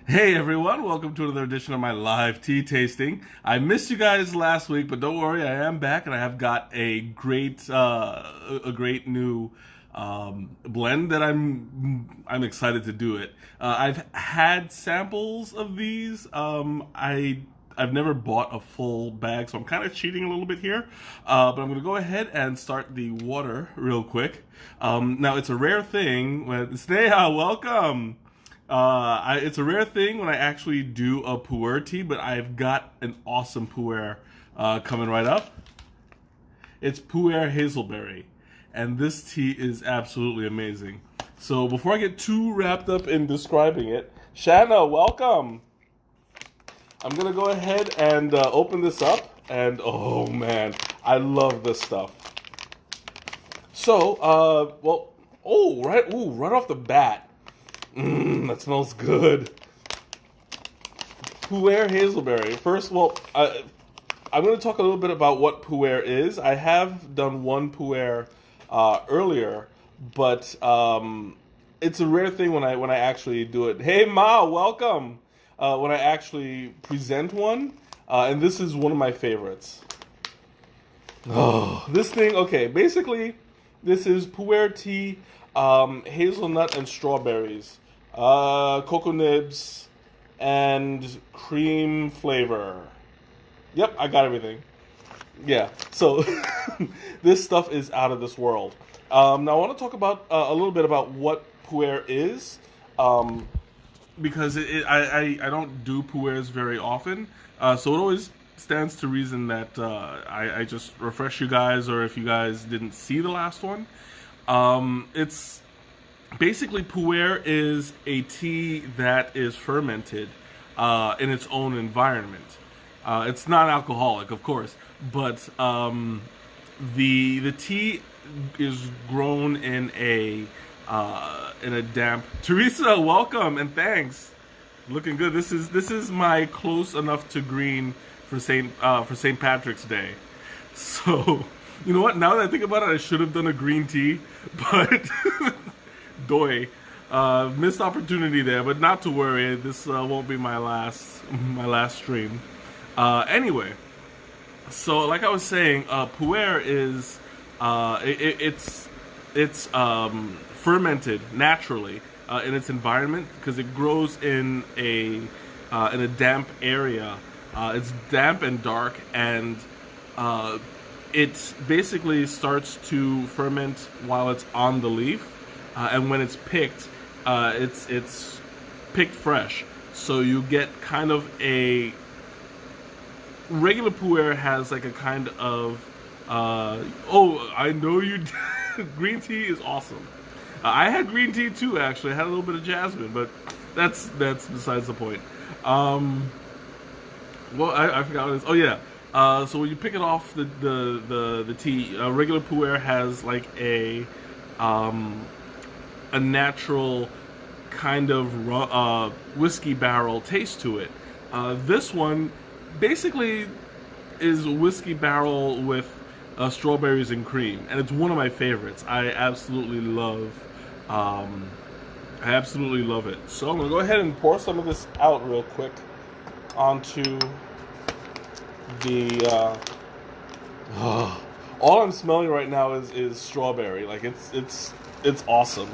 Hey everyone, welcome to another edition of my live tea tasting. I missed you guys last week, but don't worry, I am back and I have got a great new blend that I'm excited to do it. I've had samples of these. I've never bought a full bag, so I'm kind of cheating a little bit here. But I'm going to go ahead and start the water real quick. Now it's a rare thing when Sneha, welcome. It's a rare thing when I actually do a pu'er tea, but I've got an awesome pu'er coming right up. It's pu'er Hazelberry, and this tea is absolutely amazing. So before I get too wrapped up in describing it, Shanna, welcome. I'm gonna go ahead and open this up, and oh man, I love this stuff. So, right off the bat. That smells good. Pu'er Hazelberry. First, I'm going to talk a little bit about what pu'er is. I have done one pu'er earlier, but it's a rare thing when I actually do it. Hey Ma, welcome. When I actually present one, and this is one of my favorites. Oh, this thing. Okay, basically, this is pu'er tea, hazelnut and strawberries. Cocoa nibs, and cream flavor. Yep, I got everything. Yeah, so this stuff is out of this world. Now I want to talk about a little bit about what pu'er is, because I don't do pu'ers very often, so it always stands to reason that I just refresh you guys, or if you guys didn't see the last one. It's basically, pu'er is a tea that is fermented in its own environment. It's not alcoholic, of course, but the tea is grown in a damp. Teresa, welcome and thanks. Looking good. This is my close enough to green for Saint Patrick's Day. So you know what? Now that I think about it, I should have done a green tea, but. Doy, missed opportunity there, but not to worry. This won't be my last stream. Anyway, so like I was saying, pu'er is it's fermented naturally in its environment because it grows in a damp area. It's damp and dark, and it basically starts to ferment while it's on the leaf. And when it's picked picked fresh. So you get kind of a regular pu'er has like a kind of I know you green tea is awesome. I had green tea too, actually. I had a little bit of jasmine, but that's besides the point. I forgot what it is. Oh yeah. So when you pick it off the tea, regular pu'er has like a natural kind of whiskey barrel taste to it. This one basically is whiskey barrel with strawberries and cream, and it's one of my favorites. I absolutely love it. So I'm gonna go ahead and pour some of this out real quick onto the. All I'm smelling right now is strawberry. Like it's awesome.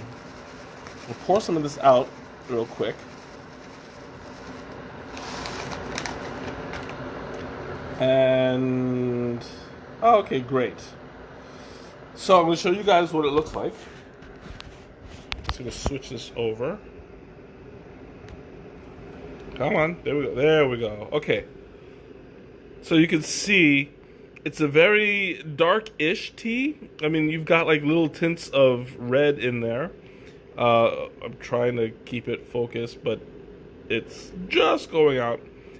We'll pour some of this out real quick. And okay, great. So I'm going to show you guys what it looks like. Just going to switch this over. Come on, there we go. There we go. Okay. So you can see it's a very dark-ish tea. I mean, you've got like little tints of red in there. I'm trying to keep it focused, but it's just going out.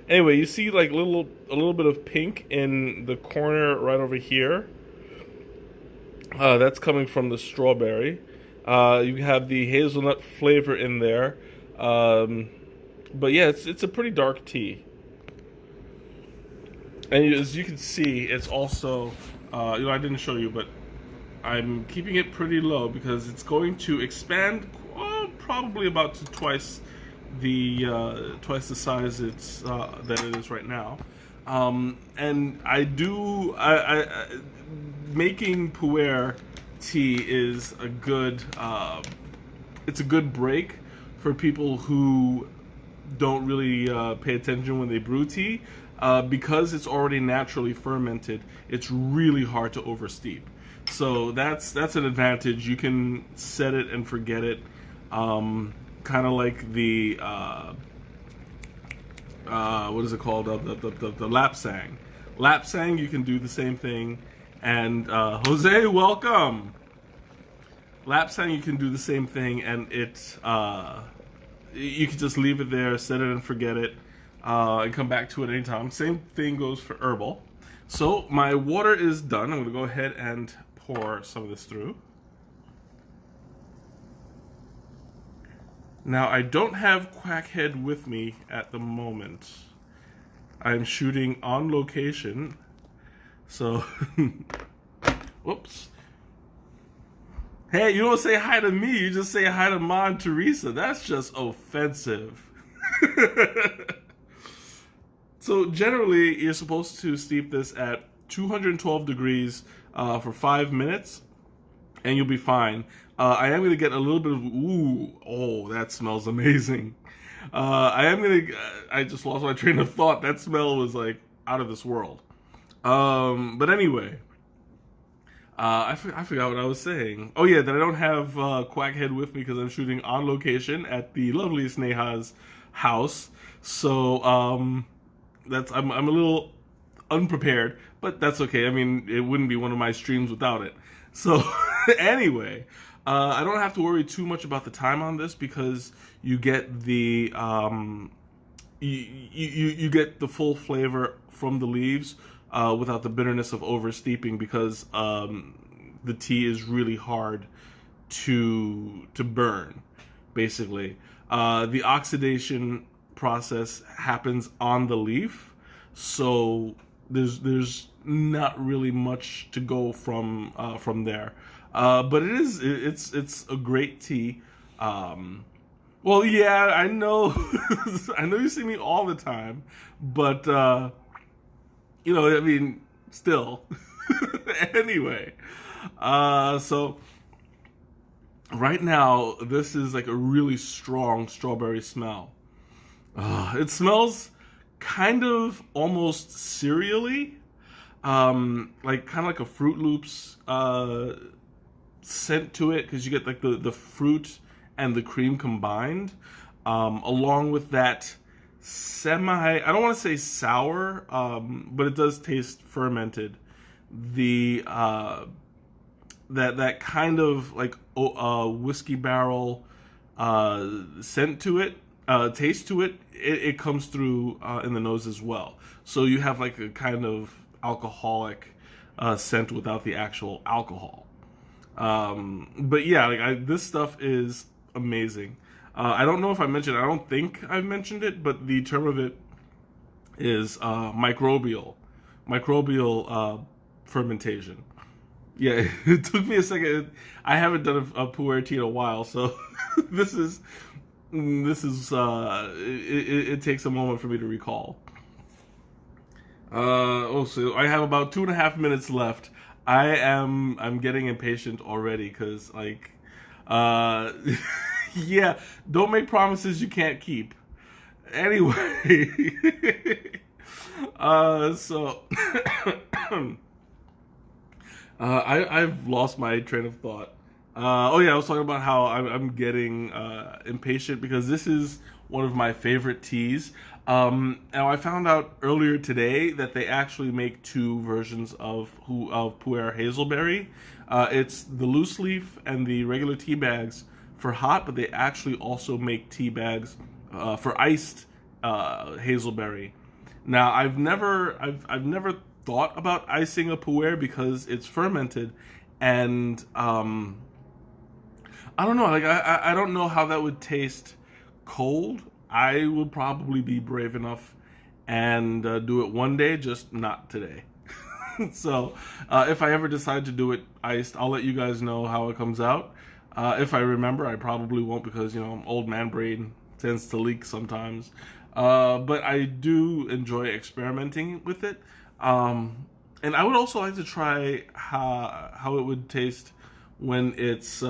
Anyway, you see like a little bit of pink in the corner right over here. That's coming from the strawberry. You have the hazelnut flavor in there. But yeah, it's a pretty dark tea. And as you can see, it's also, I didn't show you, but I'm keeping it pretty low because it's going to expand probably about to twice twice the size that it is right now. And making pu'er tea is a good it's a good break for people who don't really pay attention when they brew tea, because it's already naturally fermented. It's really hard to oversteep, so that's an advantage. You can set it and forget it, kind of like the what is it called, the lapsang. Lapsang, you can do the same thing. And Jose, welcome. Lapsang, you can do the same thing, and you can just leave it there, set it and forget it, and come back to it anytime. Same thing goes for herbal. So my water is done. I'm going to go ahead and pour some of this through. Now, I don't have Quackhead with me at the moment. I'm shooting on location, so whoops. Hey, you don't say hi to me, you just say hi to Ma and Teresa. That's just offensive. So generally, you're supposed to steep this at 212 degrees for 5 minutes, and you'll be fine. I am going to get a little bit of, ooh, oh, that smells amazing. I just lost my train of thought. That smell was like out of this world. But anyway, I forgot what I was saying. Oh yeah, that I don't have Quackhead with me because I'm shooting on location at the lovely Sneha's house. So I'm a little unprepared, but that's okay. I mean, it wouldn't be one of my streams without it. So anyway, I don't have to worry too much about the time on this because you get the you get the full flavor from the leaves without the bitterness of over steeping, because the tea is really hard to burn. Basically, the oxidation process happens on the leaf, so there's not really much to go from there. But it's a great tea. Well, yeah, I know I know you see me all the time, but you know, I mean, still. Anyway, so right now this is like a really strong strawberry smell. It smells kind of almost cereally, like kind of like a Fruit Loops scent to it, because you get like the fruit and the cream combined, along with that I don't want to say sour, but it does taste fermented. The that kind of like whiskey barrel scent to it, taste to it, it comes through in the nose as well. So you have like a kind of alcoholic scent without the actual alcohol. But yeah, like this stuff is amazing. I don't know if I mentioned, I don't think I've mentioned it, but the term of it is microbial fermentation. Yeah, it took me a second. I haven't done a pu'er tea in a while, so this is it takes a moment for me to recall. So I have about 2.5 minutes left. I'm getting impatient already because like yeah, don't make promises you can't keep. Anyway, so I've lost my train of thought. Oh yeah, I was talking about how I'm getting impatient because this is one of my favorite teas. Now I found out earlier today that they actually make two versions of pu'er Hazelberry. It's the loose leaf and the regular tea bags for hot, but they actually also make tea bags for iced Hazelberry. Now I've never thought about icing a pu'er because it's fermented, and I don't know, like I don't know how that would taste cold. I would probably be brave enough and do it one day, just not today. So if I ever decide to do it iced, I'll let you guys know how it comes out. If I remember, I probably won't because, you know, I'm old man brain, tends to leak sometimes. But I do enjoy experimenting with it. And I would also like to try how it would taste when it's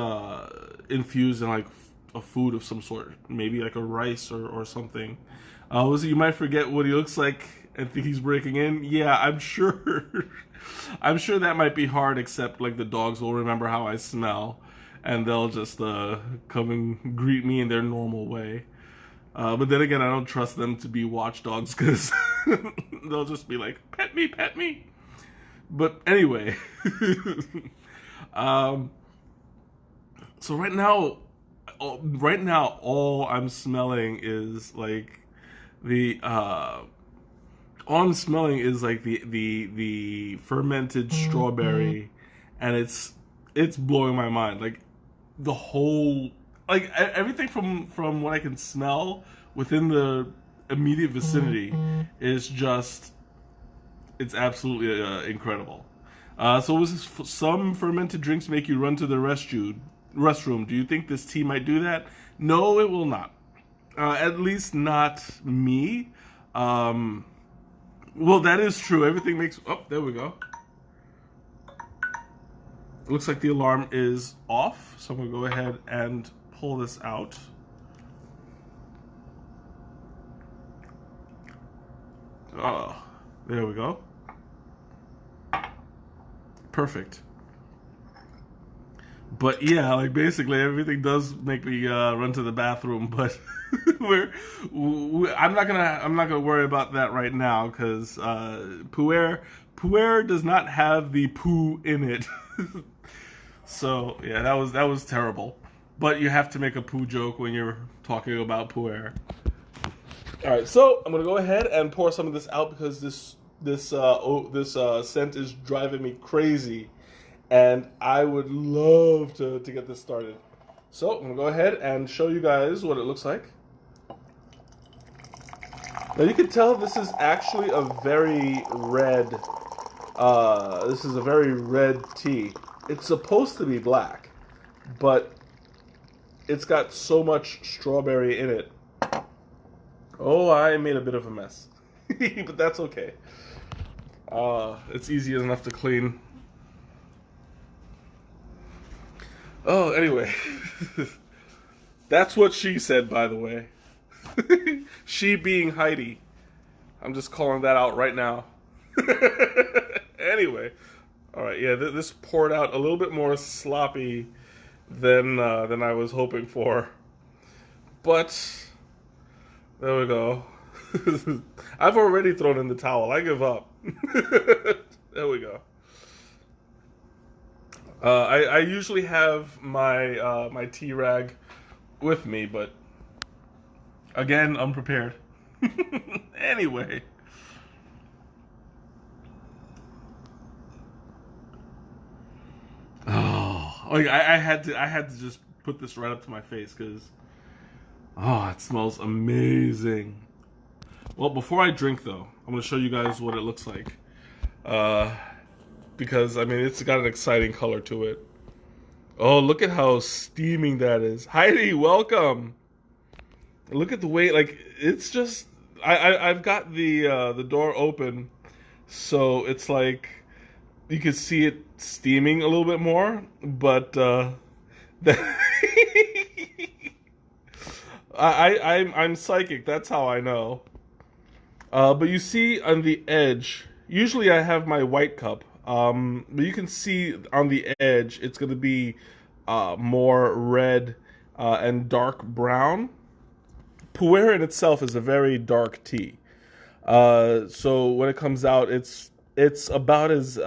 infused in like a food of some sort, maybe like a rice or something. You might forget what he looks like and think he's breaking in. Yeah, I'm sure. I'm sure that might be hard. Except like the dogs will remember how I smell, and they'll just come and greet me in their normal way. But then again, I don't trust them to be watchdogs because they'll just be like, "Pet me, pet me." But anyway, so right now, all I'm smelling is like all I'm smelling is like the fermented strawberry, and it's blowing my mind. Like the whole, like everything from what I can smell within the immediate vicinity is just, it's absolutely incredible. So was this, some fermented drinks make you run to the restroom? Do you think this tea might do that? No, it will not. At least not me. Well, that is true. Everything makes... Oh, there we go. Looks like the alarm is off. So I'm going to go ahead and pull this out. Oh, there we go. Perfect. But yeah, like basically everything does make me run to the bathroom, but I'm not gonna worry about that right now because puer does not have the poo in it. So yeah, that was terrible. But you have to make a poo joke when you're talking about puer. All right, so I'm gonna go ahead and pour some of this out because this scent is driving me crazy, and I would love to get this started. So I'm gonna go ahead and show you guys what it looks like. Now you can tell this is actually a very red. This is a very red tea. It's supposed to be black, but it's got so much strawberry in it. Oh, I made a bit of a mess, but that's okay. It's easy enough to clean. Oh, anyway. That's what she said, by the way. She being Heidi. I'm just calling that out right now. Anyway. Alright, yeah, this poured out a little bit more sloppy than I was hoping for. But, there we go. I've already thrown in the towel. I give up. There we go. I usually have my my tea rag with me, but again, unprepared. Anyway. Oh, like I had to just put this right up to my face because it smells amazing. Well, before I drink though, I'm gonna show you guys what it looks like. Because I mean it's got an exciting color to it. Oh, look at how steaming that is. Heidi, welcome. Look at the way, like, it's just I've got the door open, so it's like you can see it steaming a little bit more, but I'm psychic, that's how I know. But you see on the edge, usually I have my white cup, but you can see on the edge it's going to be more red and dark brown. Puer in itself is a very dark tea. So when it comes out, it's about as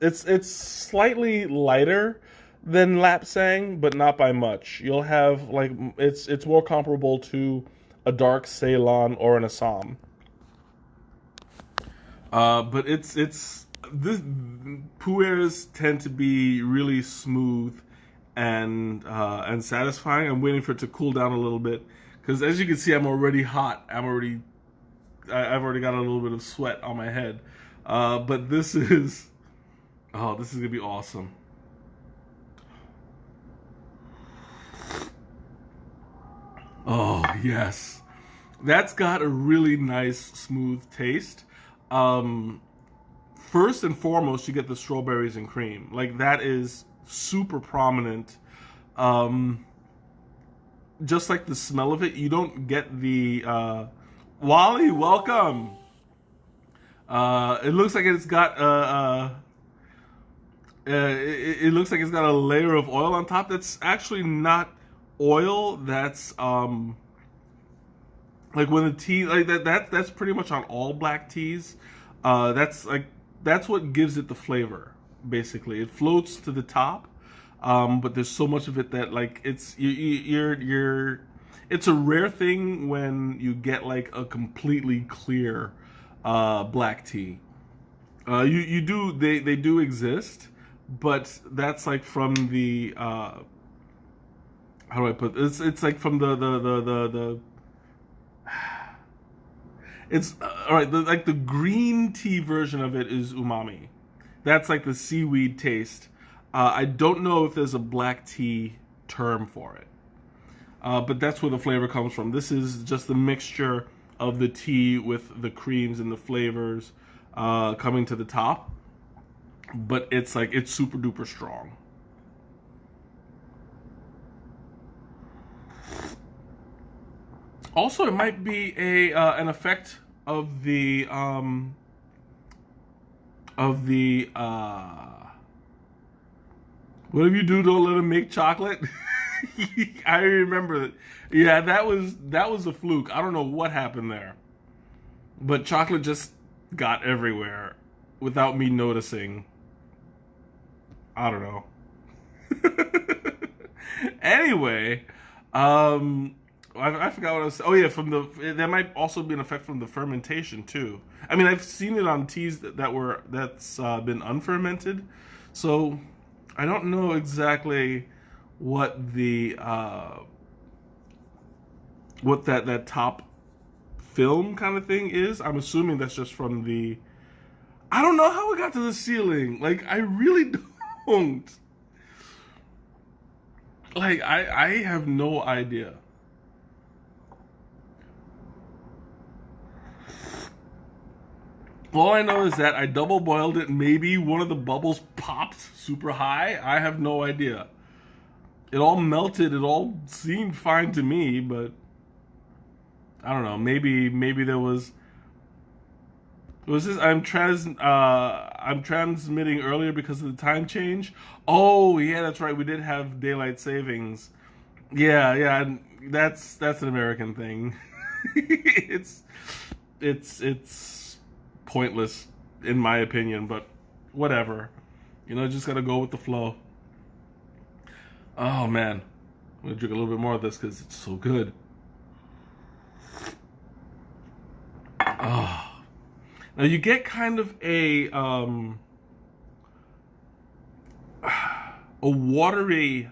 it's slightly lighter than Lapsang, but not by much. You'll have like it's more comparable to a dark Ceylon or an Assam. But this puers tend to be really smooth and satisfying. I'm waiting for it to cool down a little bit because, as you can see, I'm already hot. I've already got a little bit of sweat on my head. But this is gonna be awesome. Oh, yes. That's got a really nice, smooth taste. Um, First and foremost, you get the strawberries and cream. Like, that is super prominent. Um, just like the smell of it, you don't get the. Wally, welcome. It looks like it's got it looks like it's got a layer of oil on top. That's actually not oil. That's like when the tea like that's pretty much on all black teas. That's like that's what gives it the flavor. Basically, it floats to the top, but there's so much of it that like you're it's a rare thing when you get like a completely clear black tea. You do they do exist, but that's like from the how do I put it's like from the it's all right. Like the green tea version of it is umami. That's like the seaweed taste. I don't know if there's a black tea term for it, but that's where the flavor comes from. This is just the mixture of the tea with the creams and the flavors coming to the top. But it's like it's super duper strong. Also, it might be a an effect of the whatever you do, don't let him make chocolate. I remember that. Yeah, that was a fluke. I don't know what happened there, but chocolate just got everywhere without me noticing. I don't know. Anyway, I forgot what I was. Oh yeah, from the there might also be an effect from the fermentation too. I mean, I've seen it on teas that's been unfermented, so I don't know exactly what the what that top film kind of thing is. I'm assuming that's just from the. I don't know how it got to the ceiling. Like I really don't. Like I have no idea. All I know is that I double boiled it. Maybe one of the bubbles popped super high. I have no idea. It all melted. It all seemed fine to me, but I don't know. Maybe there was. Was this? I'm transmitting earlier because of the time change. Oh yeah, that's right. We did have daylight savings. Yeah. That's an American thing. it's it's pointless in my opinion, but whatever. Just gotta go with the flow. Oh man, I'm gonna drink a little bit more of this because it's so good. Oh. Now you get kind of a watery.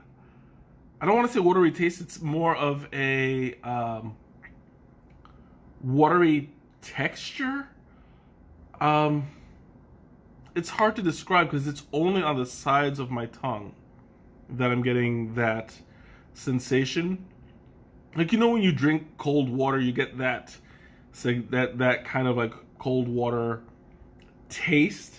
I don't want to say watery taste. It's more of a watery texture. Um, it's hard to describe because it's only on the sides of my tongue that I'm getting that sensation. Like when you drink cold water, you get that, that kind of like cold water taste.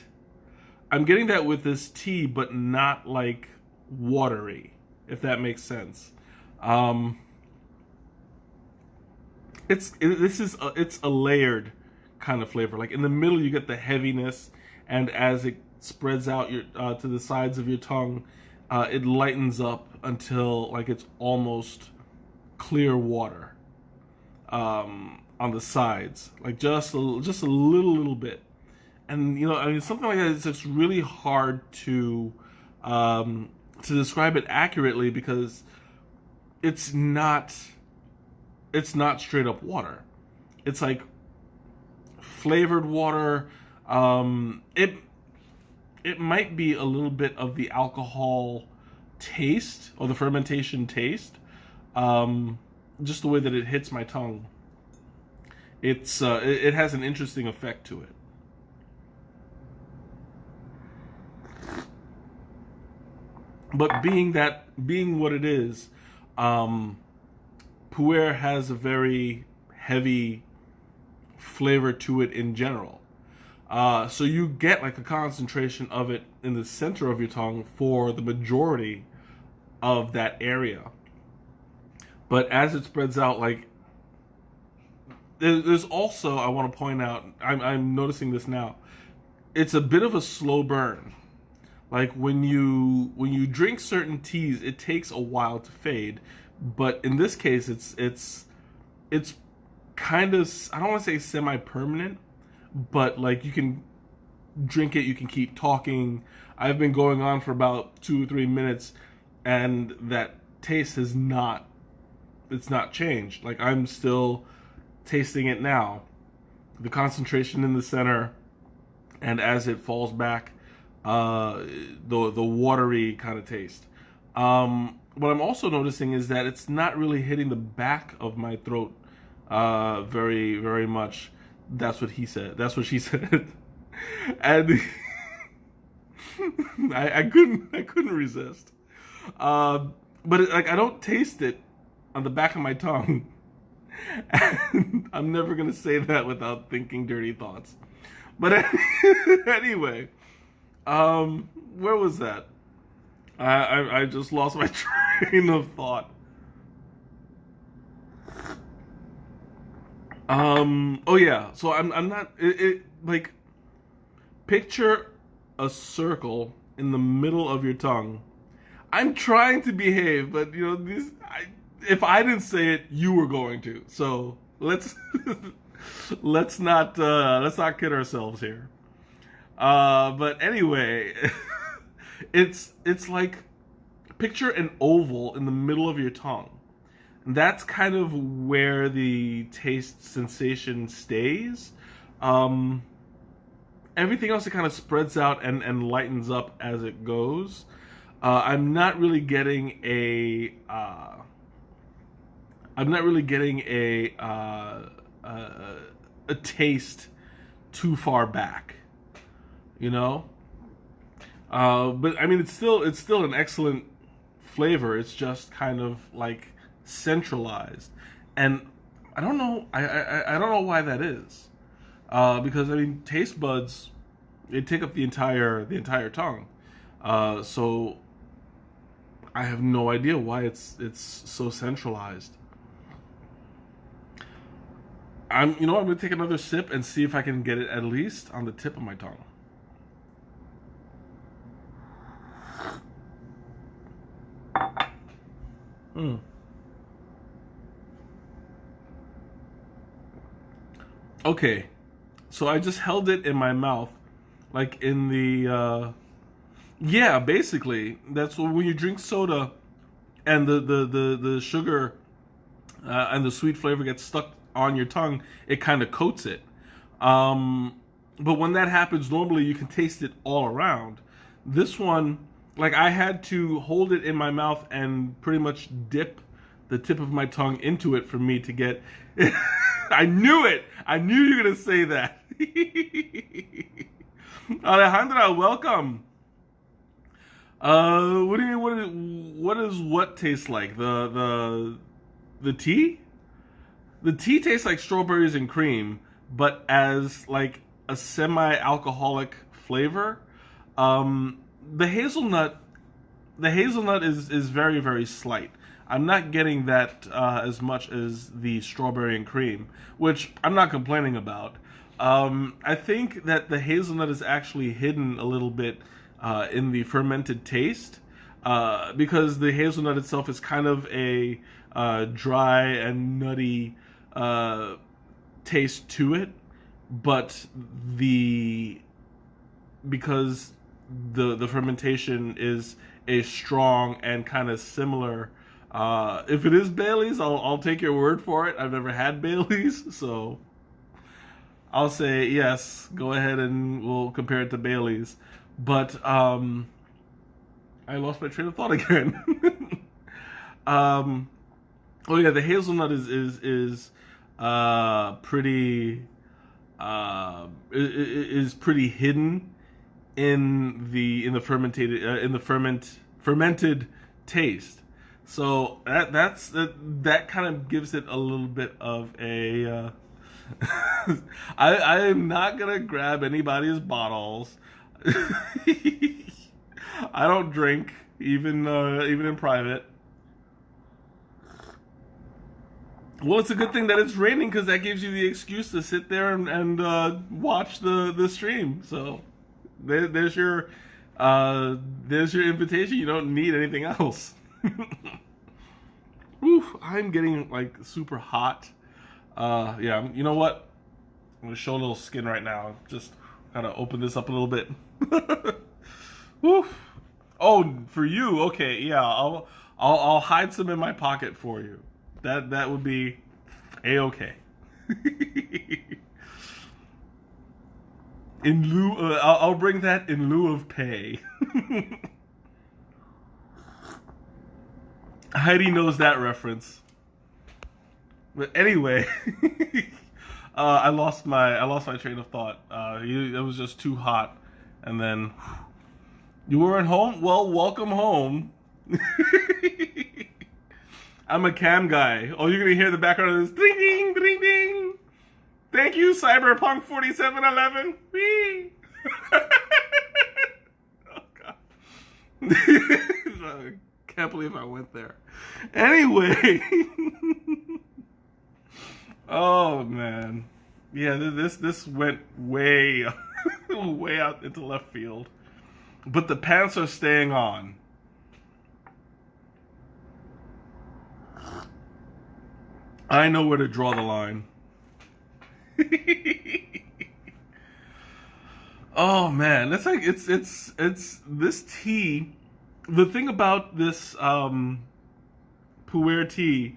I'm getting that with this tea, but not like watery, if that makes sense. Um, it's a layered kind of flavor. Like in the middle, you get the heaviness, and as it spreads out your to the sides of your tongue, it lightens up until like it's almost clear water on the sides, like just a little bit. And I mean, something like that is just really hard to describe it accurately because it's not straight up water. It's like flavored water. It might be a little bit of the alcohol taste or the fermentation taste. Just the way that it hits my tongue. It has an interesting effect to it. But being what it is, pu'er has a very heavy flavor to it in general. So you get like a concentration of it in the center of your tongue for the majority of that area. But as it spreads out, like there's also, I want to point out, I'm noticing this now. It's a bit of a slow burn. Like when you drink certain teas, it takes a while to fade. But in this case, it's kind of, I don't want to say semi-permanent, but like you can drink it, you can keep talking. I've been going on for about 2 or 3 minutes, and that taste has not, it's not changed. Like I'm still tasting it now. The concentration in the center, and as it falls back, the watery kind of taste. What I'm also noticing is that it's not really hitting the back of my throat very, very much. That's what he said. That's what she said. And I couldn't resist. But like I don't taste it on the back of my tongue. And I'm never gonna say that without thinking dirty thoughts. But anyway, where was that? I just lost my train of thought. Oh yeah. So I'm not. Like, picture a circle in the middle of your tongue. I'm trying to behave, but you know if I didn't say it, you were going to. So let's let's not kid ourselves here. But anyway, it's like picture an oval in the middle of your tongue. And that's kind of where the taste sensation stays. Everything else, it kind of spreads out and lightens up as it goes. I'm not really getting a taste too far back, you know. But I mean, it's still an excellent flavor. It's just kind of like centralized, and I don't know. I don't know why that is. Because I mean, taste buds, they take up the entire tongue. So I have no idea why it's so centralized. I'm gonna take another sip and see if I can get it at least on the tip of my tongue. Okay, so I just held it in my mouth, like in the yeah, basically that's when you drink soda, and the sugar and the sweet flavor gets stuck on your tongue. It kind of coats it. But when that happens, normally you can taste it all around. This one, like I had to hold it in my mouth and pretty much dip the tip of my tongue into it for me to get. I knew it. I knew you were gonna say that. Alejandra, welcome. What do you mean? What does what taste like? The tea? The tea tastes like strawberries and cream, but as like a semi-alcoholic flavor. The hazelnut is very, very slight. I'm not getting that as much as the strawberry and cream, which I'm not complaining about. I think that the hazelnut is actually hidden a little bit in the fermented taste, because the hazelnut itself is kind of a dry and nutty taste to it, but because the fermentation is a strong and kind of similar. If it is Bailey's, I'll take your word for it. I've never had Bailey's, so I'll say yes. Go ahead and we'll compare it to Bailey's. But I lost my train of thought again. Oh yeah, the hazelnut is pretty is pretty hidden in the fermented taste. So that kind of gives it a little bit of a. I am not gonna grab anybody's bottles. I don't drink even in private. Well, it's a good thing that it's raining because that gives you the excuse to sit there and watch the stream. So there's your invitation. You don't need anything else. Oof, I'm getting like super hot. Yeah, you know what? I'm gonna show a little skin right now. Just kind of open this up a little bit. Oof. Oh, for you? Okay, yeah. I'll hide some in my pocket for you. That would be a-okay. In lieu, I'll bring that in lieu of pay. Heidi knows that reference. But anyway, I lost my train of thought. It was just too hot, and then you weren't home. Well, welcome home. I'm a cam guy. Oh, you're gonna hear the background of this ding ding ding ding. Thank you, Cyberpunk 4711. Whee! Oh god. Can't believe I went there. Anyway. Oh man. Yeah, this went way way out into left field. But the pants are staying on. I know where to draw the line. Oh man, that's like it's this tea. The thing about this pu'er tea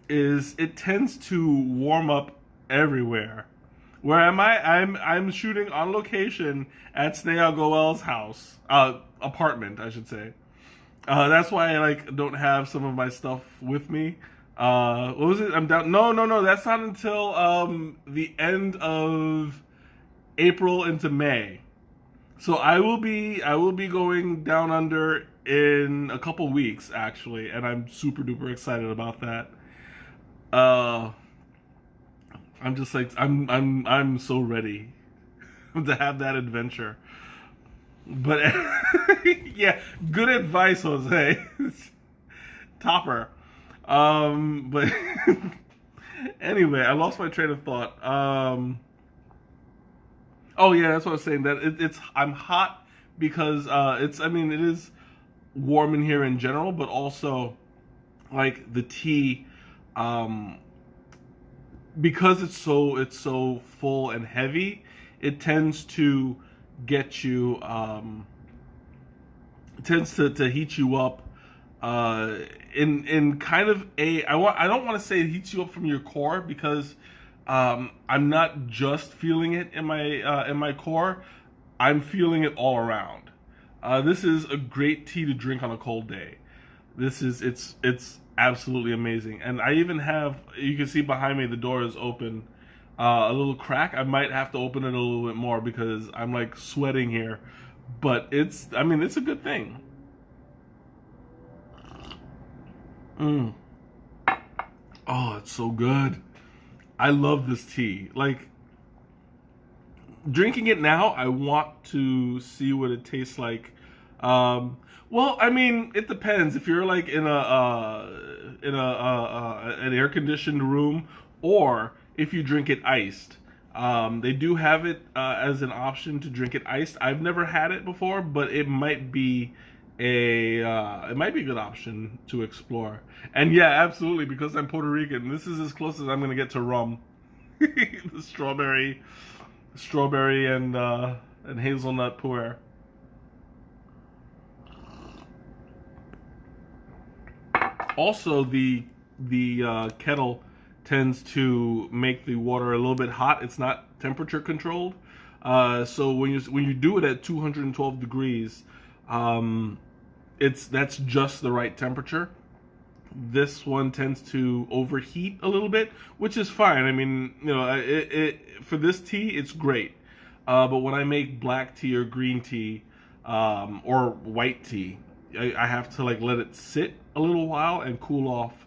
is it tends to warm up everywhere. Where am I? I'm shooting on location at Snea Goel's house, apartment, I should say. That's why I don't have some of my stuff with me. What was it? I'm down. No. That's not until the end of April into May. So I will be going down under in a couple weeks actually, and I'm super duper excited about that. I'm just like I'm so ready to have that adventure. But yeah, good advice, Jose. Topper. But anyway, I lost my train of thought. Oh yeah, that's what I was saying. That I'm hot because it is warm in here in general, but also like the tea, because it's so full and heavy, it tends to get you it tends to heat you up in kind of I don't want to say it heats you up from your core because I'm not just feeling it in my core, I'm feeling it all around. This is a great tea to drink on a cold day. It's absolutely amazing. And I even have, you can see behind me the door is open, a little crack. I might have to open it a little bit more because I'm like sweating here. But it's a good thing. Oh, it's so good. I love this tea. Like, drinking it now, I want to see what it tastes like. Well, it depends. If you're like in an air conditioned room, or if you drink it iced. They do have it as an option to drink it iced. I've never had it before, but it might be a good option to explore. And yeah, absolutely, because I'm Puerto Rican, this is as close as I'm gonna get to rum. The strawberry and hazelnut pu'er. Also, the kettle tends to make the water a little bit hot. It's not temperature controlled, so when you do it at 212 degrees, that's just the right temperature. This one tends to overheat a little bit, which is fine. I mean, for this tea, it's great. But when I make black tea or green tea, or white tea, I have to like let it sit a little while and cool off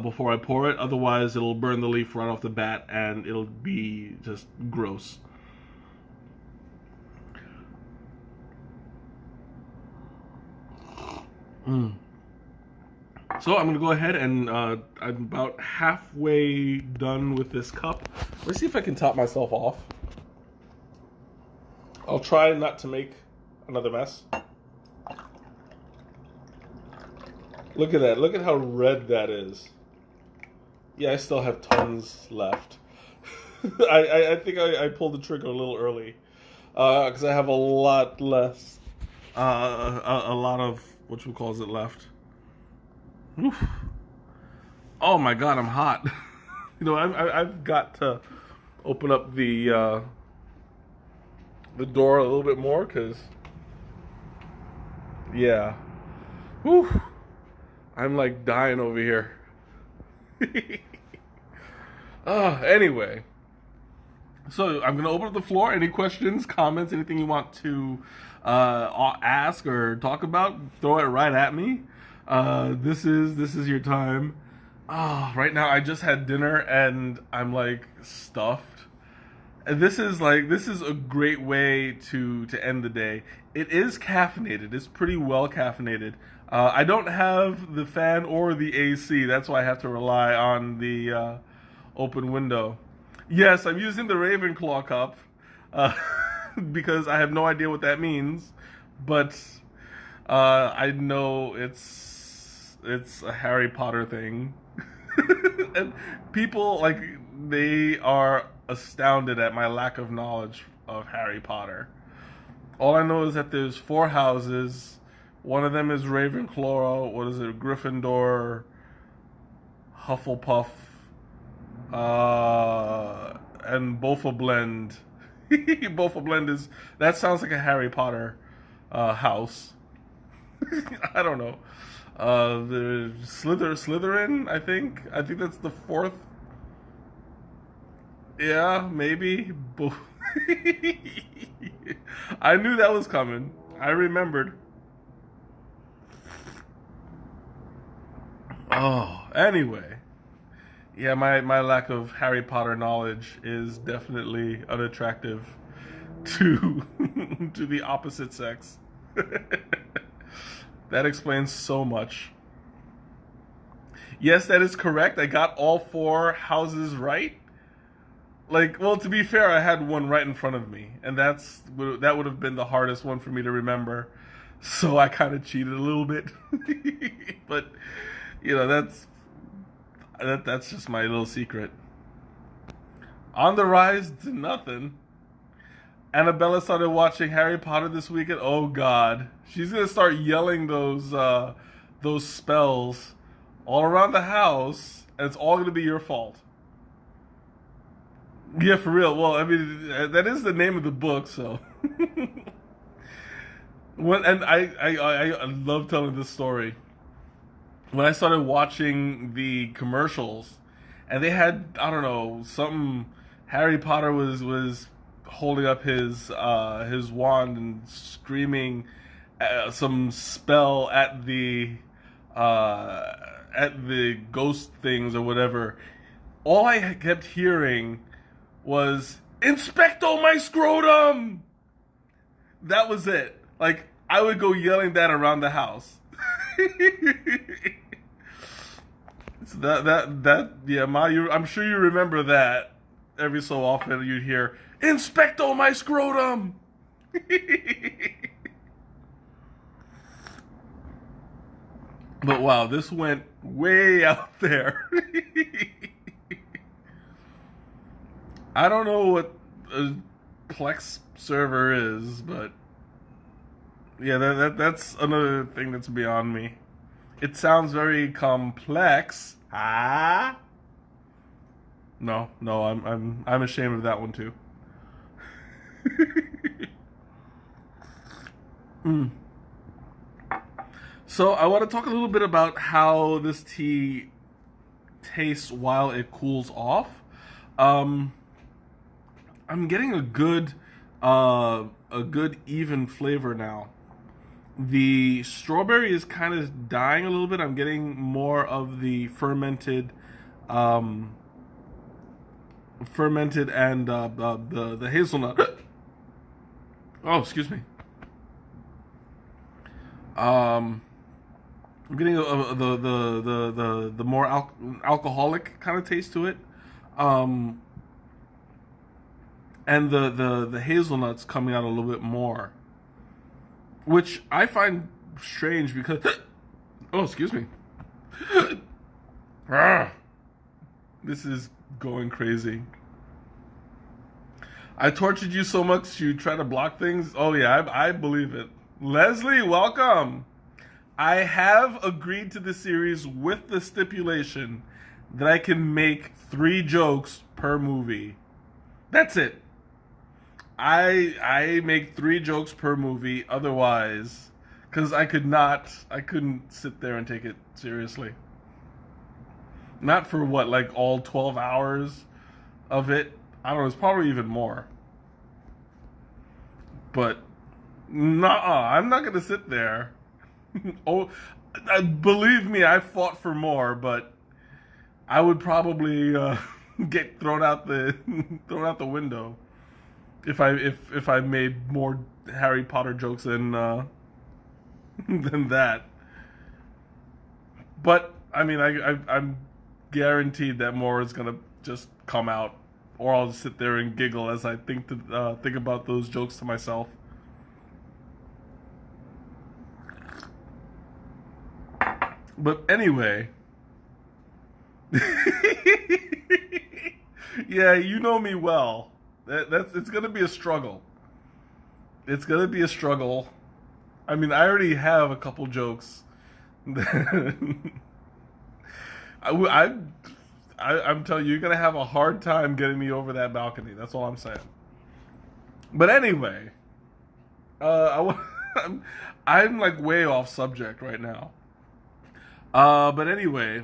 before I pour it. Otherwise, it'll burn the leaf right off the bat, and it'll be just gross. So I'm gonna go ahead and I'm about halfway done with this cup. Let's see if I can top myself off. I'll try not to make another mess. Look at that. Look at how red that is. Yeah, I still have tons left. I think I pulled the trigger a little early. Because I have a lot less. A lot of, whatchamacallit it left. Oof. Oh my god, I'm hot. You know, I've got to open up the door a little bit more, because, yeah. Whew. I'm like dying over here. Anyway. So I'm going to open up the floor. Any questions, comments, anything you want to ask or talk about, throw it right at me. This is your time. Right now I just had dinner and I'm like stuffed. And this is a great way to end the day. It is caffeinated. It's pretty well caffeinated. I don't have the fan or the AC. That's why I have to rely on the open window. Yes, I'm using the Ravenclaw cup because I have no idea what that means, but I know it's a Harry Potter thing. And people, like, they are astounded at my lack of knowledge of Harry Potter. All I know is that there's 4 houses. One of them is Ravenclaw. What is it? Gryffindor, Hufflepuff, and Bofa-Blend. Bofa-Blend is, that sounds like a Harry Potter house. I don't know. The Slytherin, I think that's the 4th. Yeah, maybe. I knew that was coming. I remembered. Oh, anyway. Yeah, my lack of Harry Potter knowledge is definitely unattractive to to the opposite sex. That explains so much. Yes, that is correct. I got all 4 houses right. Like, well, to be fair, I had one right in front of me, and that would have been the hardest one for me to remember. So I kind of cheated a little bit. But, you know, that's just my little secret. On the rise to nothing. Annabella started watching Harry Potter this weekend. Oh God, she's gonna start yelling those spells all around the house, and it's all gonna be your fault. Yeah, for real. Well, I mean, that is the name of the book, so. And I love telling this story. When I started watching the commercials, and they had, I don't know, something, Harry Potter was holding up his wand and screaming some spell at the ghost things or whatever. All I kept hearing was "Inspecto my scrotum." That was it. Like, I would go yelling that around the house. So yeah, I'm sure you remember that. Every so often you'd hear "Inspecto my scrotum." But wow, this went way out there. I don't know what a Plex server is, but yeah, that's another thing that's beyond me. It sounds very complex. Ah. No, I'm ashamed of that one too. So I want to talk a little bit about how this tea tastes while it cools off. I'm getting a good even flavor now. The strawberry is kind of dying a little bit. I'm getting more of the um, fermented and the hazelnut. Oh, excuse me. Um, I'm getting the more alcoholic kind of taste to it, um, and the hazelnuts coming out a little bit more, which I find strange because oh, excuse me. Ah, this is going crazy. I tortured you so much you try to block things. Oh yeah, I believe it. Leslie, welcome. I have agreed to the series with the stipulation that I can make 3 jokes per movie. That's it. I make 3 jokes per movie. Otherwise, because I couldn't sit there and take it seriously. Not for what, like all 12 hours of it. I don't know. It's probably even more. But nah, I'm not gonna sit there. Oh, believe me, I fought for more, but I would probably get thrown out the thrown out the window if I made more Harry Potter jokes than than that. But I mean, I'm guaranteed that more is gonna just come out, or I'll just sit there and giggle as I think about those jokes to myself. But anyway, yeah, you know me well. That's it's gonna be a struggle. It's gonna be a struggle. I mean, I already have a couple jokes. I, I, I'm telling you, you're gonna have a hard time getting me over that balcony. That's all I'm saying. But anyway, I'm, I'm like way off subject right now. But anyway,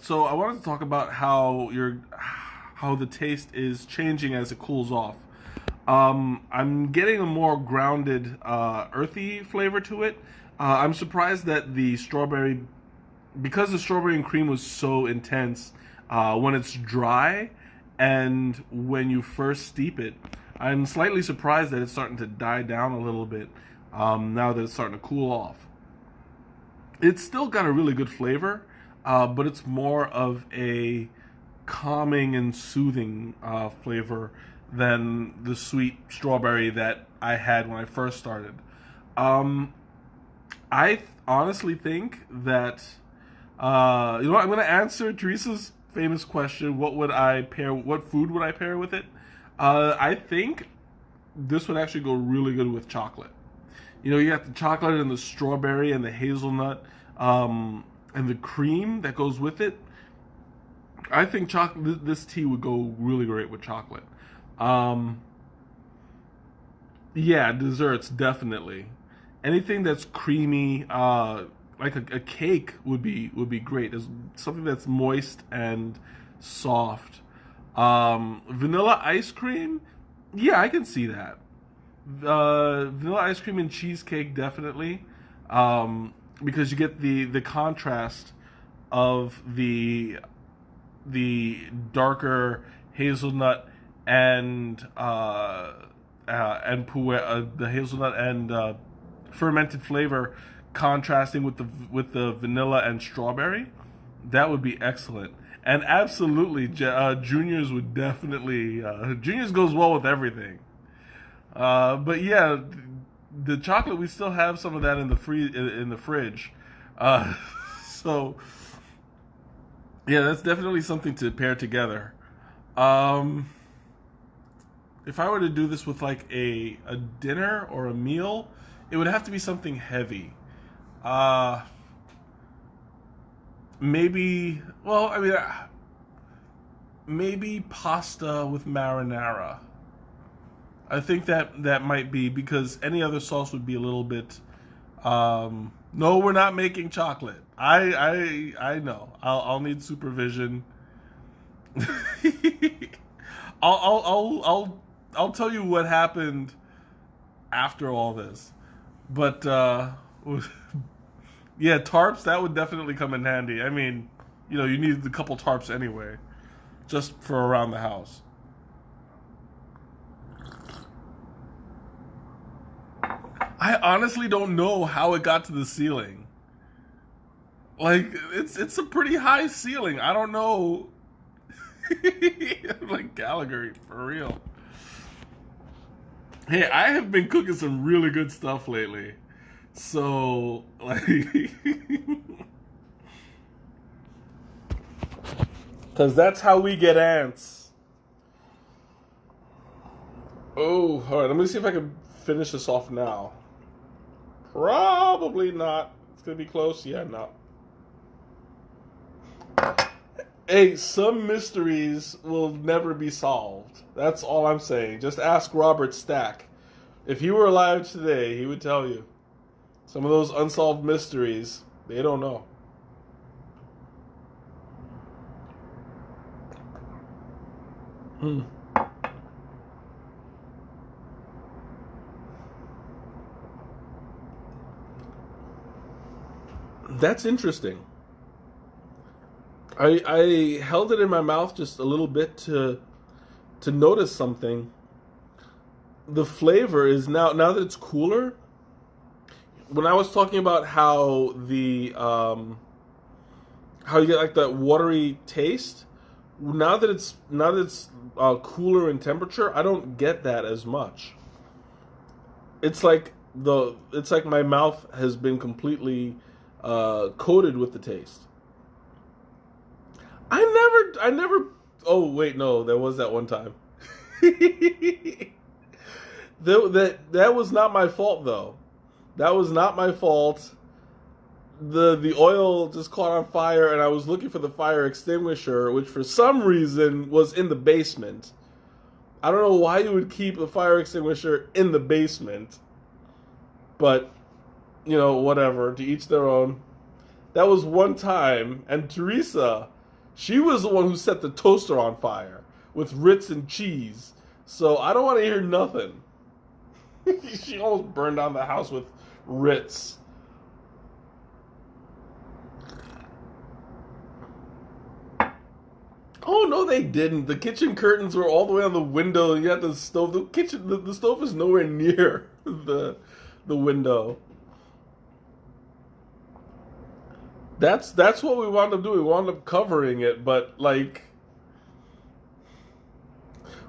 so I wanted to talk about how the taste is changing as it cools off. I'm getting a more grounded, earthy flavor to it. I'm surprised that because the strawberry and cream was so intense, when it's dry and when you first steep it, I'm slightly surprised that it's starting to die down a little bit, now that it's starting to cool off. It's still got a really good flavor, but it's more of a calming and soothing flavor than the sweet strawberry that I had when I first started. Um, I honestly think that you know what, I'm going to answer Teresa's famous question: What food would I pair with it? I think this would actually go really good with chocolate. You know, you got the chocolate and the strawberry and the hazelnut, and the cream that goes with it. I think this tea would go really great with chocolate. Um, yeah, desserts definitely. Anything that's creamy, like a cake would be great. There's something that's moist and soft. Vanilla ice cream, yeah, I can see that. Vanilla ice cream and cheesecake definitely, because you get the contrast of the darker hazelnut and the hazelnut and fermented flavor contrasting with the vanilla and strawberry. That would be excellent. And absolutely, Juniors would definitely. Juniors goes well with everything. But yeah, the chocolate, we still have some of that in the fridge. Uh, so yeah, that's definitely something to pair together. Um, if I were to do this with like a dinner or a meal, it would have to be something heavy. Uh, maybe. Well, I mean, maybe pasta with marinara. I think that might be, because any other sauce would be a little bit. No, we're not making chocolate. I know. I'll need supervision. I'll tell you what happened after all this. But yeah, tarps, that would definitely come in handy. I mean, you need a couple tarps anyway, just for around the house. I honestly don't know how it got to the ceiling. Like it's a pretty high ceiling. I don't know. Like Gallagher for real. Hey, I have been cooking some really good stuff lately. So like cuz that's how we get ants. Oh, all right. Let me see if I can finish this off now. Probably not. It's going to be close. Yeah, no. Hey, some mysteries will never be solved. That's all I'm saying. Just ask Robert Stack. If he were alive today, he would tell you. Some of those unsolved mysteries, they don't know. Hmm. That's interesting. I held it in my mouth just a little bit to notice something. The flavor is now that it's cooler. When I was talking about how you get like that watery taste, now that it's cooler in temperature, I don't get that as much. It's like my mouth has been completely coated with the taste. I never. Oh wait, no, there was that one time. That was not my fault though. That was not my fault. The oil just caught on fire, and I was looking for the fire extinguisher, which for some reason was in the basement. I don't know why you would keep a fire extinguisher in the basement, but whatever. To each their own. That was one time, and Teresa, she was the one who set the toaster on fire with Ritz and cheese. So I don't want to hear nothing. She almost burned down the house with Ritz. Oh no, they didn't. The kitchen curtains were all the way on the window. You had the stove. The stove is nowhere near the window. That's what we wound up doing. We wound up covering it, but like,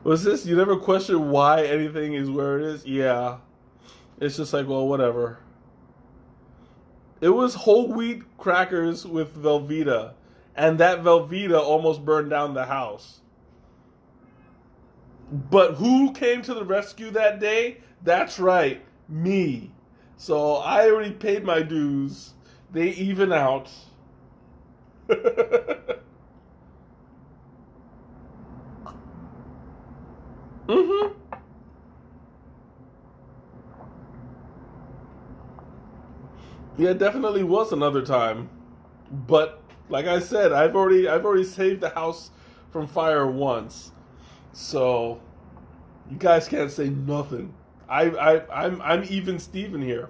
was this? You never question why anything is where it is? Yeah, it's just like, well, whatever. It was whole wheat crackers with Velveeta, and that Velveeta almost burned down the house. But who came to the rescue that day? That's right, me. So I already paid my dues. They even out. Mm-hmm. Yeah, it definitely was another time. But like I said, I've already saved the house from fire once. So you guys can't say nothing. I'm even Steven here.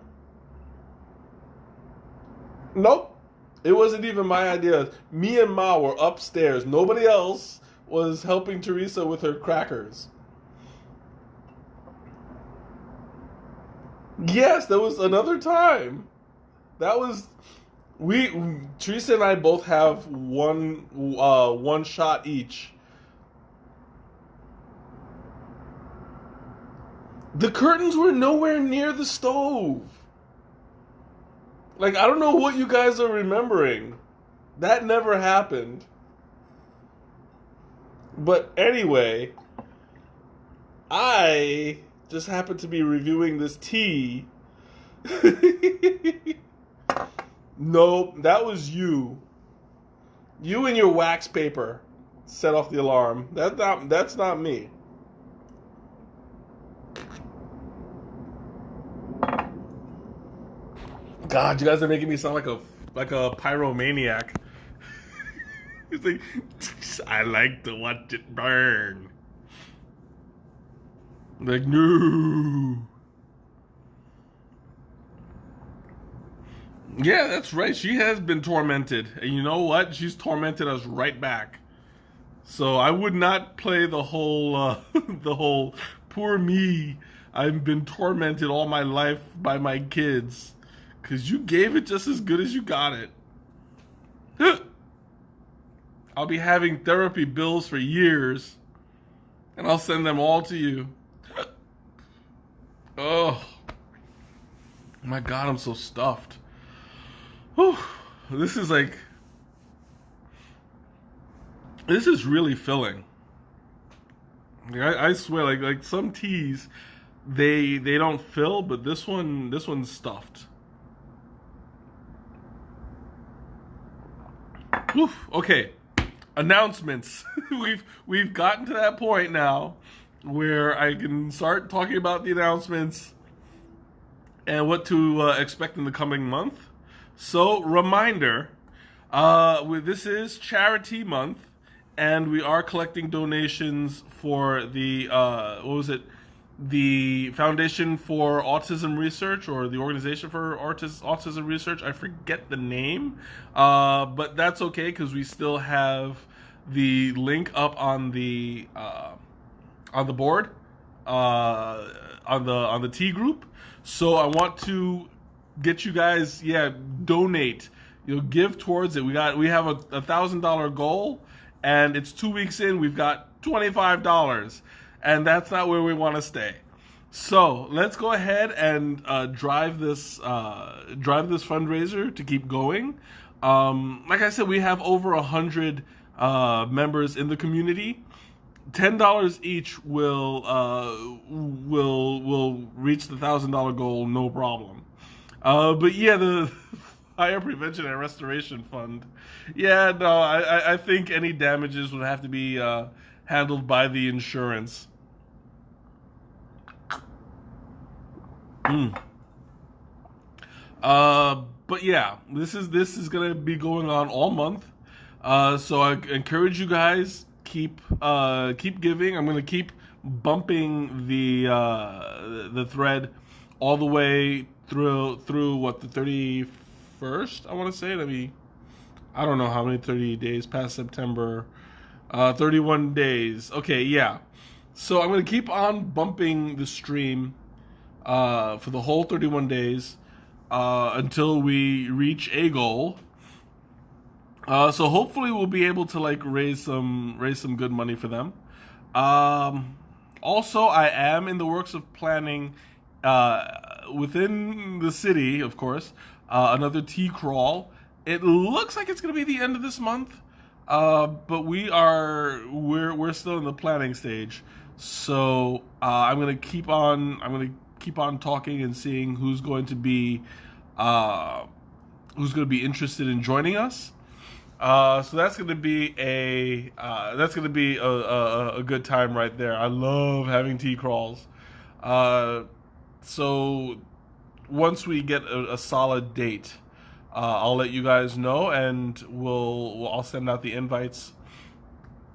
Nope. It wasn't even my idea. Me and Ma were upstairs. Nobody else was helping Teresa with her crackers. Yes, there was another time. That was we Teresa and I both have one shot each. The curtains were nowhere near the stove. Like, I don't know what you guys are remembering. That never happened. But anyway, I just happened to be reviewing this tea. No, that was you. You and your wax paper set off the alarm. That's not me. God, you guys are making me sound like a pyromaniac. It's like I like to watch it burn. Like no. Yeah, that's right. She has been tormented. And you know what? She's tormented us right back. So I would not play the whole the whole poor me. I've been tormented all my life by my kids cuz you gave it just as good as you got it. I'll be having therapy bills for years and I'll send them all to you. Oh, my god, I'm so stuffed. Whew. This is like this is really filling. I swear, like some teas, they don't fill, but this one's stuffed. Oof. Okay, announcements. we've gotten to that point now where I can start talking about the announcements and what to expect in the coming month. So, reminder: this is Charity Month, and we are collecting donations for the what was it? The Foundation for Autism Research, or the Organization for Autism Research. I forget the name, but that's okay because we still have the link up on the board, on the T group. So I want to get you guys, donate. Give towards it. We have a $1,000 goal, and it's 2 weeks in. We've got $25, and that's not where we want to stay. So let's go ahead and drive this fundraiser to keep going. Like I said, we have over 100 members in the community. $10 each will reach the $1,000 goal, no problem. But yeah, the Fire Prevention and Restoration Fund. Yeah, no, I think any damages would have to be handled by the insurance. Mm. But yeah, this is gonna be going on all month. So I encourage you guys keep giving. I'm gonna keep bumping the thread all the way through what, the 31st. I want to say. I don't know how many 30 days past September. 31 days. Okay, yeah. So I'm gonna keep on bumping the stream for the whole 31 days until we reach a goal. So hopefully we'll be able to raise some good money for them. Also, I am in the works of planning within the city, of course, another tea crawl. It looks like it's going to be the end of this month, but we're still in the planning stage. So I'm going to keep on talking and seeing who's going to be interested in joining us. So that's gonna be a good time right there. I love having tea crawls. So once we get a solid date, I'll let you guys know, and I'll send out the invites.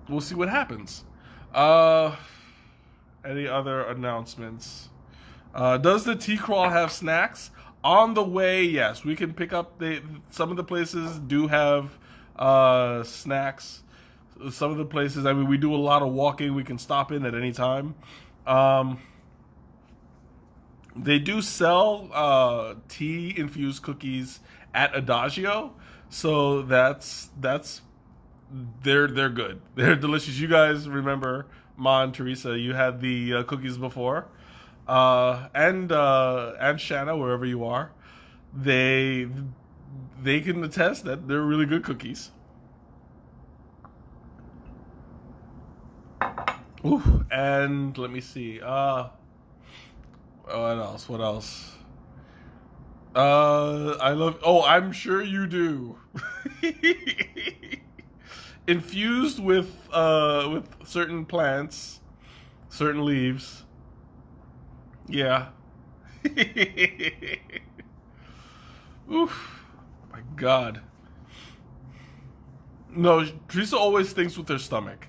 We'll see what happens. Any other announcements? Does the tea crawl have snacks? On the way, yes. We can pick up some of the places do have snacks. Some of the places, we do a lot of walking. We can stop in at any time. They do sell tea infused cookies at Adagio, so they're good. They're delicious. You guys remember Ma and Teresa? You had the cookies before, and Shanna, wherever you are, they can attest that they're really good cookies. Ooh, and let me see. What else? I'm sure you do. Infused with certain plants, certain leaves. Yeah. Oof. My God. No, Teresa always thinks with her stomach.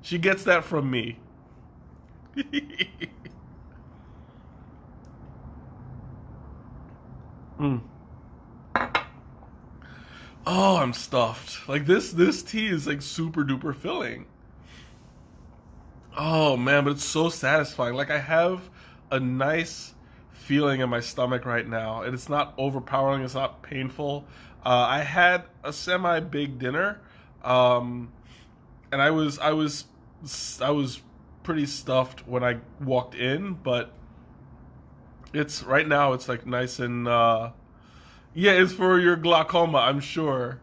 She gets that from me. Mm. Oh, I'm stuffed. Like this tea is like super duper filling. Oh man, but it's so satisfying. Like I have a nice feeling in my stomach right now, and it's not overpowering. It's not painful. I had a semi big dinner, um, and I was pretty stuffed when I walked in, but it's right now. It's like nice and yeah, it's for your glaucoma, I'm sure.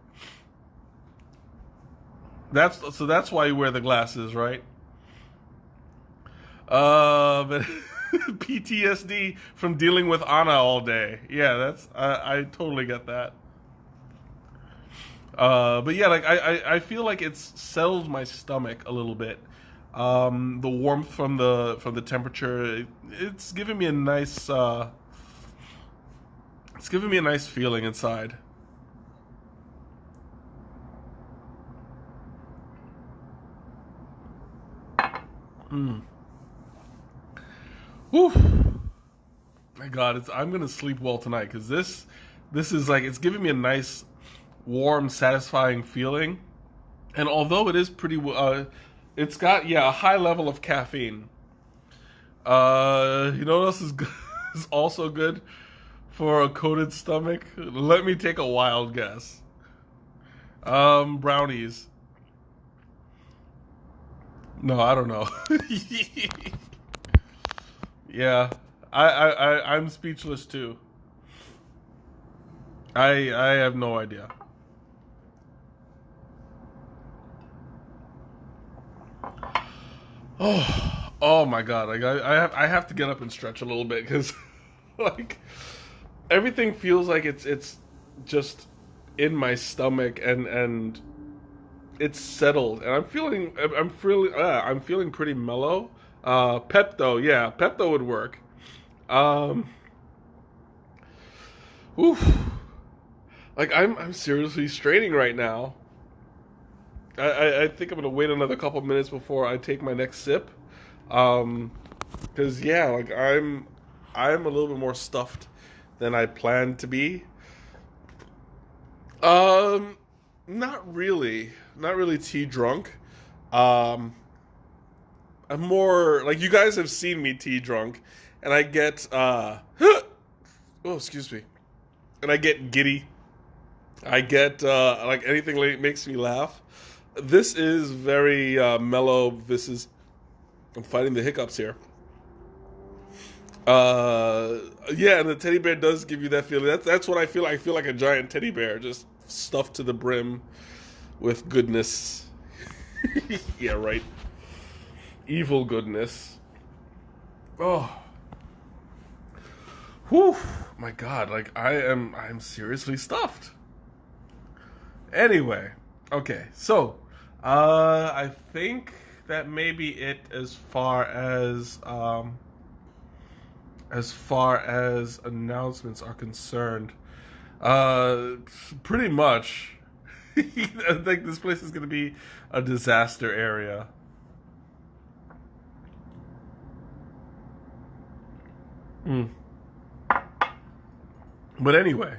That's why you wear the glasses, right? But PTSD from dealing with Anna all day. Yeah, that's I totally get that. But yeah, like I feel like it's settled my stomach a little bit. The warmth from the temperature, it's giving me a nice it's giving me a nice feeling inside. Mm. Whew. My God, I'm gonna sleep well tonight because this is like it's giving me a nice, warm, satisfying feeling. And although it is pretty, it's got yeah a high level of caffeine. You know what else is good, is also good for a coated stomach? Let me take a wild guess. Brownies. No, I don't know. Yeah, I'm speechless too. I have no idea. Oh my God! Like I have to get up and stretch a little bit because like everything feels like it's just in my stomach and it's settled and I'm feeling pretty mellow. Pepto, yeah, Pepto would work. Um, oof, like I'm seriously straining right now. I think I'm gonna wait another couple minutes before I take my next sip. Um, because yeah, like I'm a little bit more stuffed than I planned to be. Um, not really tea drunk. Um, I'm more like you guys have seen me tea drunk, and I get oh excuse me, and I get giddy. I get like anything like makes me laugh. This is very mellow. This is I'm fighting the hiccups here. Uh, yeah, and the teddy bear does give you that feeling. That's what I feel. I feel like a giant teddy bear, just stuffed to the brim with goodness. Yeah, right. Evil goodness. Oh, whew, my God! Like I'm seriously stuffed. Anyway, okay, so I think that may be it as far as announcements are concerned. Uh, Pretty much. I think this place is going to be a disaster area. Mm. But anyway,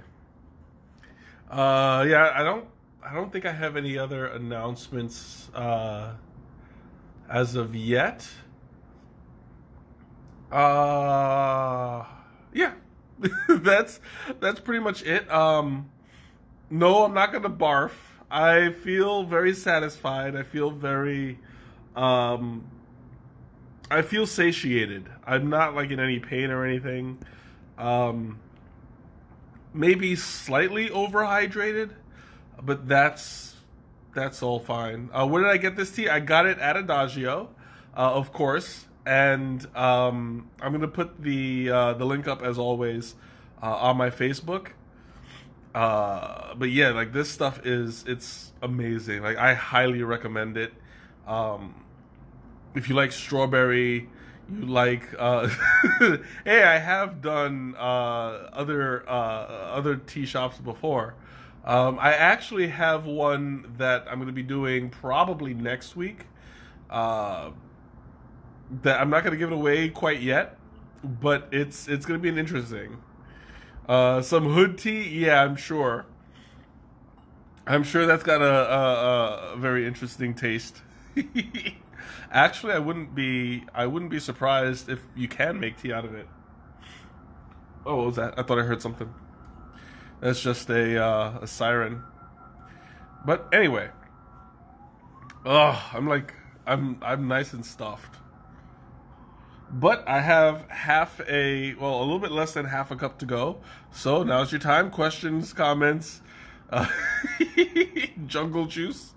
yeah, I don't think I have any other announcements as of yet. Yeah, that's that's pretty much it. No, I'm not gonna barf. I feel very satisfied. Um, I feel satiated. I'm not like in any pain or anything. Um, Maybe slightly overhydrated, but that's all fine. Where did I get this tea? I got it at Adagio, of course, and I'm gonna put the link up as always on my Facebook. But yeah, like this stuff it's amazing. Like I highly recommend it. Um, if you like strawberry, you like hey, I have done other tea shops before. I actually have one that I'm going to be doing probably next week. Uh, that I'm not going to give it away quite yet, but it's going to be an interesting. Some hood tea, yeah, I'm sure. I'm sure that's got a very interesting taste. Actually, I wouldn't be surprised if you can make tea out of it. Oh, what was that? I thought I heard something. That's just a siren. But anyway, I'm nice and stuffed. But I have a little bit less than half a cup to go. So now's your time. Questions, comments, uh, jungle juice.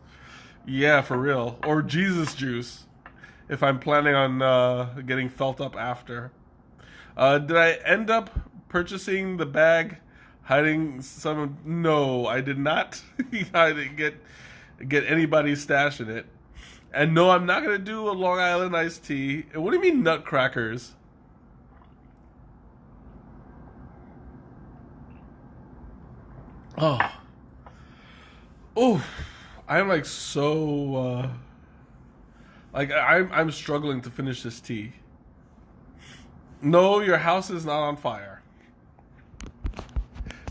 Yeah, for real. Or Jesus juice, if I'm planning on getting felt up after. Did I end up purchasing the bag, hiding some? No, I did not. I didn't get anybody's stash in it. And no, I'm not gonna do a Long Island iced tea. And what do you mean nutcrackers? Oh, oh, I'm like so I'm struggling to finish this tea. No, your house is not on fire.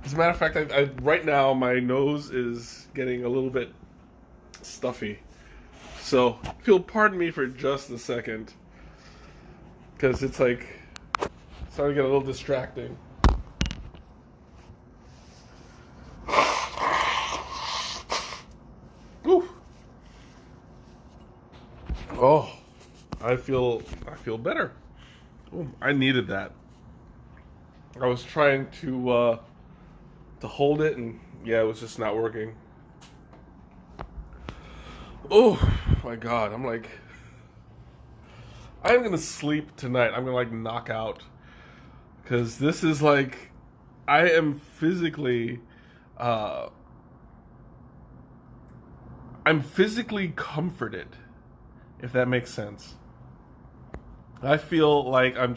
As a matter of fact, right now my nose is getting a little bit stuffy. So, if you'll pardon me for just a second, because it's like starting to get a little distracting. Ooh. Oh, I feel better. Ooh, I needed that. I was trying to hold it, and yeah, it was just not working. Oh my god, I'm gonna sleep tonight. I'm gonna like knock out because this is like I am physically uh I'm physically comforted, if that makes sense. I feel like I'm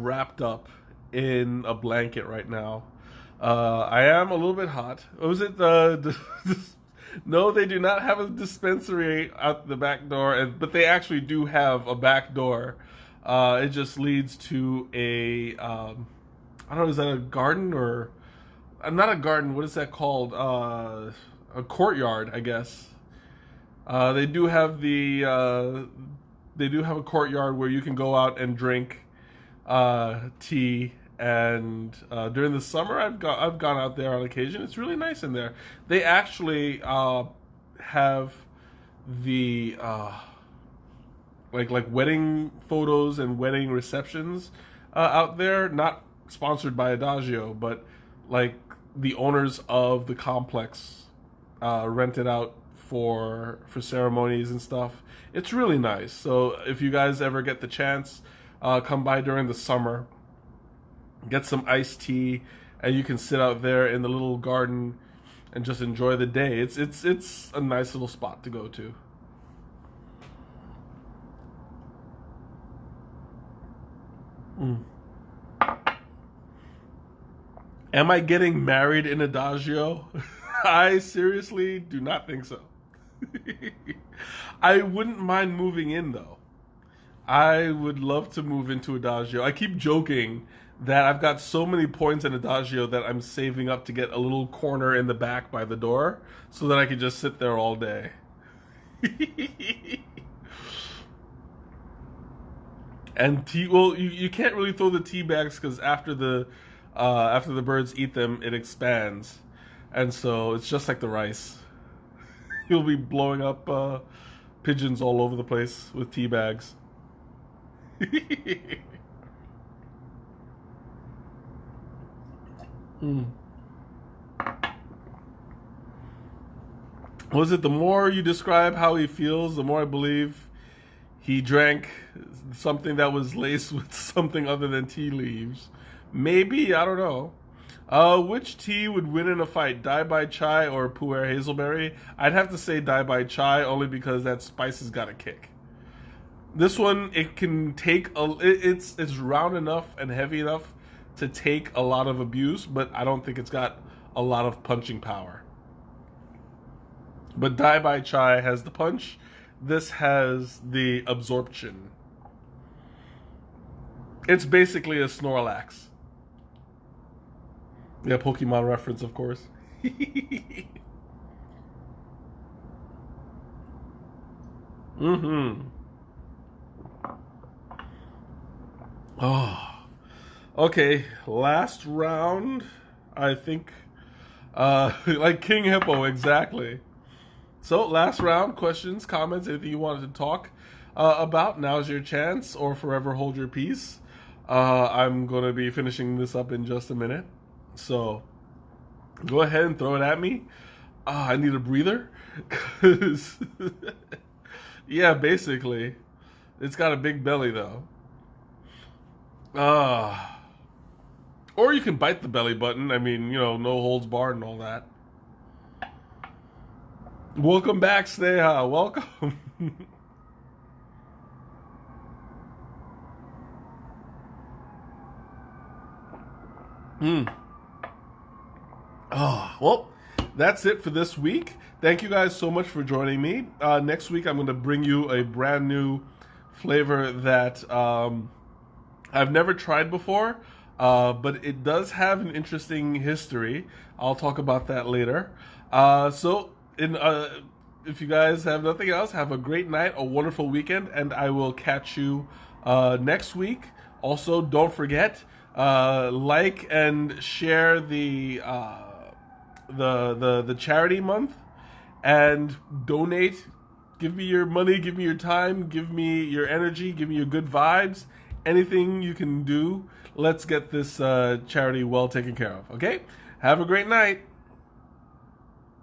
wrapped up in a blanket right now. I am a little bit hot. Was it no, they do not have a dispensary out the back door, but they actually do have a back door. It just leads to I don't know, is that a garden or not a garden? What is that called? A courtyard, I guess. They do have they do have a courtyard where you can go out and drink tea. And during the summer, I've gone out there on occasion. It's really nice in there. They actually have the like wedding photos and wedding receptions out there. Not sponsored by Adagio, but like the owners of the complex rent it out for ceremonies and stuff. It's really nice. So if you guys ever get the chance, come by during the summer. Get some iced tea, and you can sit out there in the little garden and just enjoy the day. It's a nice little spot to go to. Mm. Am I getting married in Adagio? I seriously do not think so. I wouldn't mind moving in though. I would love to move into Adagio. I keep joking that I've got so many points in Adagio that I'm saving up to get a little corner in the back by the door so that I could just sit there all day. And tea, well, you can't really throw the tea bags because after the birds eat them, it expands, and so it's just like the rice. You'll be blowing up pigeons all over the place with tea bags. Mm. Was it the more you describe how he feels, the more I believe he drank something that was laced with something other than tea leaves? Maybe, I don't know. Which tea would win in a fight, Dai by Chai or Pu'er Hazelberry? I'd have to say Dai by Chai only because that spice has got a kick. This one, it can take it's round enough and heavy enough to take a lot of abuse, but I don't think it's got a lot of punching power. But Dai by Chai has the punch. This has the absorption. It's basically a Snorlax. Yeah, Pokemon reference, of course. Mm-hmm. Oh. Okay, last round. I think like King Hippo, exactly. So, last round, questions, comments, anything you wanted to talk about. Now's your chance, or forever hold your peace. I'm going to be finishing this up in just a minute. So, go ahead and throw it at me. I need a breather. 'Cause yeah, basically. It's got a big belly, though. Uh, or you can bite the belly button. I mean, no holds barred and all that. Welcome back, Sneha. Welcome. Hmm. Oh, well, that's it for this week. Thank you guys so much for joining me. Next week, I'm going to bring you a brand new flavor that I've never tried before, but it does have an interesting history. I'll talk about that later. So, if you guys have nothing else, have a great night, a wonderful weekend, and I will catch you next week. Also, don't forget, like and share the charity month, and donate. Give me your money, give me your time, give me your energy, give me your good vibes. Anything you can do. Let's get this charity well taken care of. Okay? Have a great night.